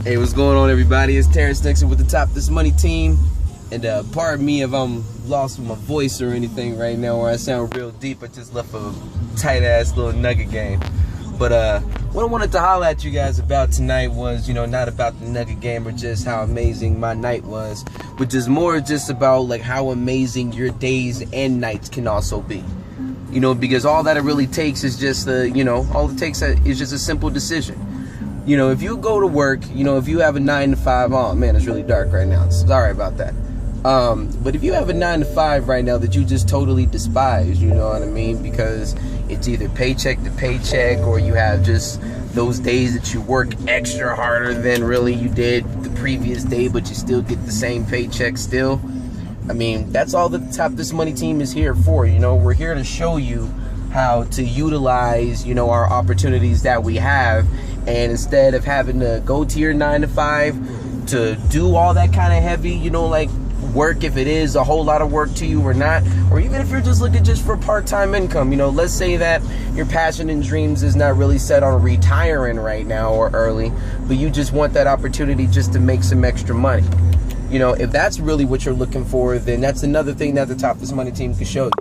Hey, what's going on, everybody? It's Terrence Nixon with the Top This Money team. And pardon me if I'm lost with my voice or anything right now, or I sound real deep. I just left a tight-ass little nugget game. But what I wanted to holler at you guys about tonight was, not about the nugget game or just how amazing my night was, which is more just about like how amazing your days and nights can also be. Because all that it really takes is just all it takes is just a simple decision. If you go to work, if you have a 9 to 5, oh man, it's really dark right now. Sorry about that. But if you have a 9 to 5 right now that you just totally despise, you know what I mean? Because it's either paycheck to paycheck, or you have just those days that you work extra harder than really you did the previous day, but you still get the same paycheck still. I mean, that's all the Top This Money team is here for. We're here to show you how to utilize, our opportunities that we have. And instead of having to go to your 9 to 5 to do all that kind of heavy, like work, if it is a whole lot of work to you or not, or even if you're just looking just for part-time income, let's say that your passion and dreams is not really set on retiring right now or early, but you just want that opportunity just to make some extra money. If that's really what you're looking for, then that's another thing that the Top This Money team can show you.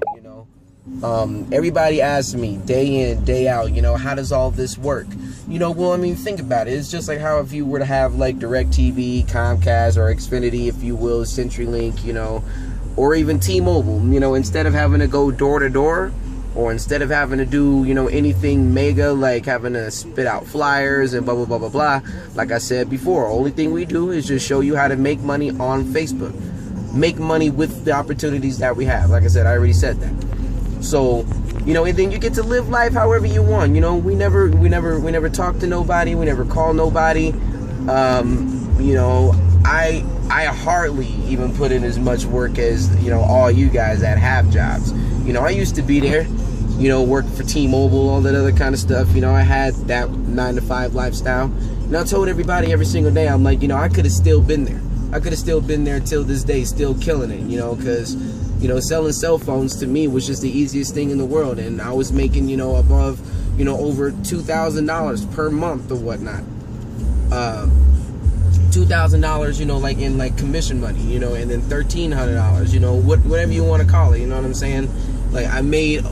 Everybody asks me day in, day out, how does all this work? Think about it. It's just like how if you were to have like DirecTV, Comcast, or Xfinity, if you will, CenturyLink, or even T-Mobile, instead of having to go door to door, or instead of having to do, anything mega, like having to spit out flyers and blah, blah, blah, blah, blah, like I said before, only thing we do is just show you how to make money on Facebook. Make money with the opportunities that we have. Like I said, I already said that. So, and then you get to live life however you want. We never talk to nobody. We never call nobody. I hardly even put in as much work as, all you guys that have jobs. I used to be there, work for T-Mobile, all that other kind of stuff. I had that 9 to 5 lifestyle. And I told everybody every single day, I'm like, I could have still been there. I could have still been there till this day, still killing it, because selling cell phones to me was just the easiest thing in the world, and I was making, above, over $2,000 per month or whatnot. $2,000, like in like commission money, and then $1,300, whatever you want to call it, you know what I'm saying? Like I made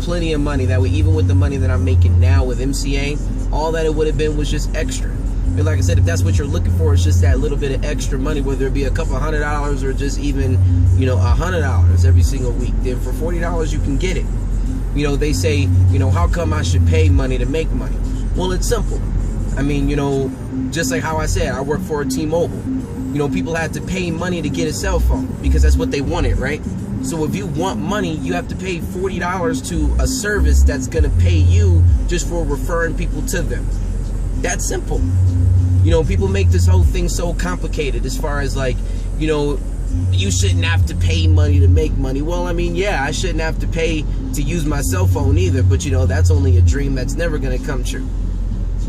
plenty of money that way, even with the money that I'm making now with MCA. All that it would have been was just extra. And like I said, if that's what you're looking for, it's just that little bit of extra money, whether it be a couple $100 or just even, $100 every single week. Then for $40, you can get it. They say, how come I should pay money to make money? Well, it's simple. I mean, just like how I said, I work for a T-Mobile. People had to pay money to get a cell phone because that's what they wanted, right? So if you want money, you have to pay $40 to a service that's going to pay you just for referring people to them. That's simple. People make this whole thing so complicated as far as like, you shouldn't have to pay money to make money. Well, I mean, yeah, I shouldn't have to pay to use my cell phone either, but that's only a dream that's never going to come true.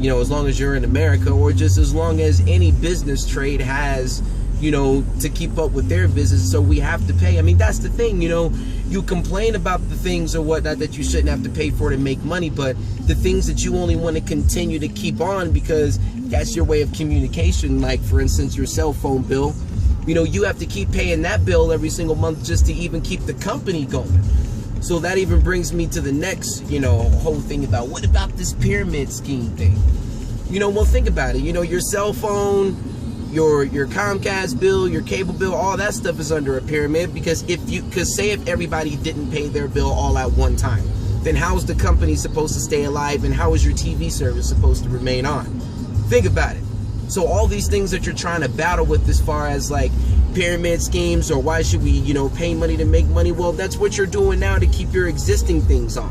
As long as you're in America, or just as long as any business trade has, to keep up with their business, so we have to pay. I mean, that's the thing, you complain about the things or whatnot that you shouldn't have to pay for to make money, but the things that you only want to continue to keep on because that's your way of communication, like for instance your cell phone bill, you have to keep paying that bill every single month just to even keep the company going. So that even brings me to the next, whole thing about what about this pyramid scheme thing? Well, think about it. Your cell phone, your Comcast bill, your cable bill, all that stuff is under a pyramid, because say if everybody didn't pay their bill all at one time, then how's the company supposed to stay alive, and how is your TV service supposed to remain on? Think about it. So all these things that you're trying to battle with as far as like pyramid schemes, or why should we, pay money to make money? Well, that's what you're doing now to keep your existing things on,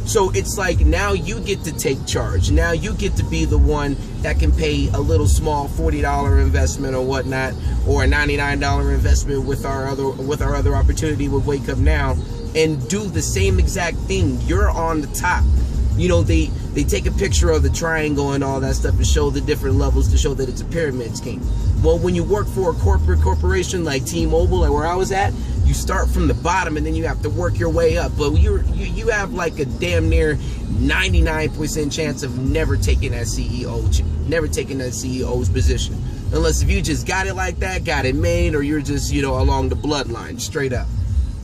So it's like now you get to take charge. Now you get to be the one that can pay a little small $40 investment or whatnot, or a $99 investment with our other opportunity with Wake Up Now, and do the same exact thing. You're on the top. They take a picture of the triangle and all that stuff to show the different levels, to show that it's a pyramid scheme. Well, when you work for a corporation like T-Mobile, like where I was at, you start from the bottom and then you have to work your way up. But you have like a damn near 99% chance of never taking that CEO's position. Unless if you just got it like that, got it made, or you're just, you know, along the bloodline, straight up.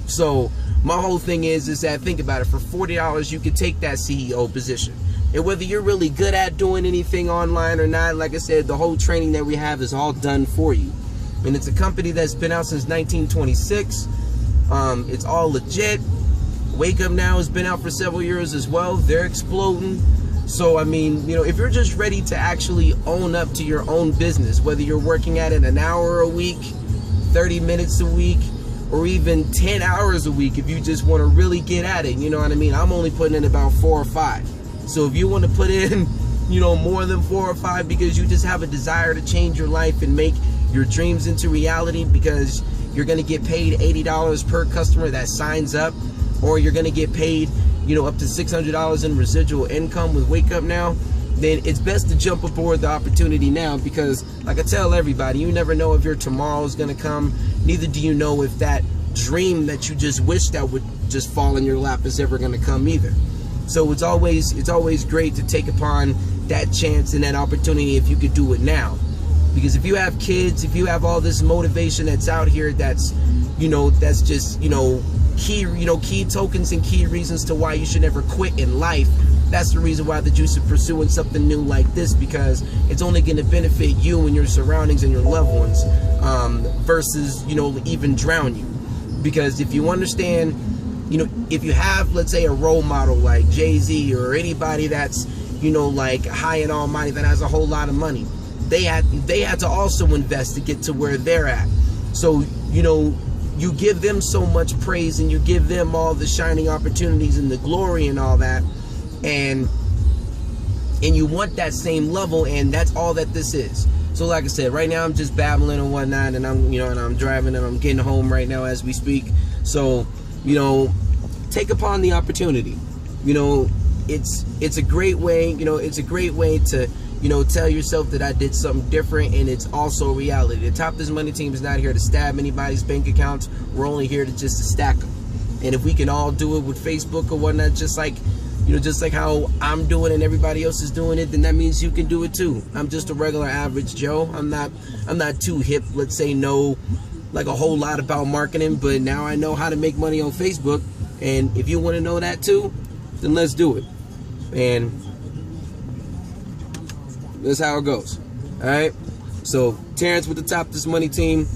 So my whole thing is that, think about it, for $40 you could take that CEO position. And whether you're really good at doing anything online or not, like I said, the whole training that we have is all done for you. And it's a company that's been out since 1926. It's all legit. Wake Up Now has been out for several years as well. They're exploding. So, I mean, you know, if you're just ready to actually own up to your own business, whether you're working at it an hour a week, 30 minutes a week, or even 10 hours a week, if you just want to really get at it, you know what I mean? I'm only putting in about 4 or 5. So if you want to put in, you know, more than 4 or 5 because you just have a desire to change your life and make your dreams into reality, because you're going to get paid $80 per customer that signs up, or you're going to get paid, you know, up to $600 in residual income with Wake Up Now, then it's best to jump aboard the opportunity now, because like I tell everybody, you never know if your tomorrow is going to come. Neither do you know if that dream that you just wish that would just fall in your lap is ever going to come either. So it's always great to take upon that chance and that opportunity if you could do it now. Because if you have kids, if you have all this motivation that's out here, that's, you know, that's just, you know, key tokens and key reasons to why you should never quit in life. That's the reason why that you should pursuing something new like this, because it's only going to benefit you and your surroundings and your loved ones, versus, you know, even drown you. Because if you understand, you know, if you have, let's say, a role model like Jay-Z or anybody that's, you know, like high and almighty that has a whole lot of money, they had to also invest to get to where they're at. So, you know, you give them so much praise and you give them all the shining opportunities and the glory and all that, and you want that same level, and that's all that this is. So like I said, right now I'm just babbling and whatnot, and I'm driving and I'm getting home right now as we speak. So, you know, take upon the opportunity. You know, it's a great way, you know, it's a great way to, you know, tell yourself that I did something different, and it's also a reality. The Top This Money team is not here to stab anybody's bank accounts. We're only here to just to stack them. And if we can all do it with Facebook or whatnot, just like, you know, just like how I'm doing and everybody else is doing it, then that means you can do it too. I'm just a regular average Joe. I'm not too hip, let's say, know like a whole lot about marketing, but now I know how to make money on Facebook. And if you want to know that too, then let's do it. And that's how it goes. All right. So Terrence with the Top This Money team.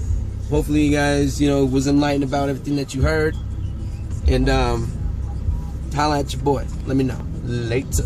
Hopefully you guys, you know, was enlightened about everything that you heard. And holla at your boy. Let me know later.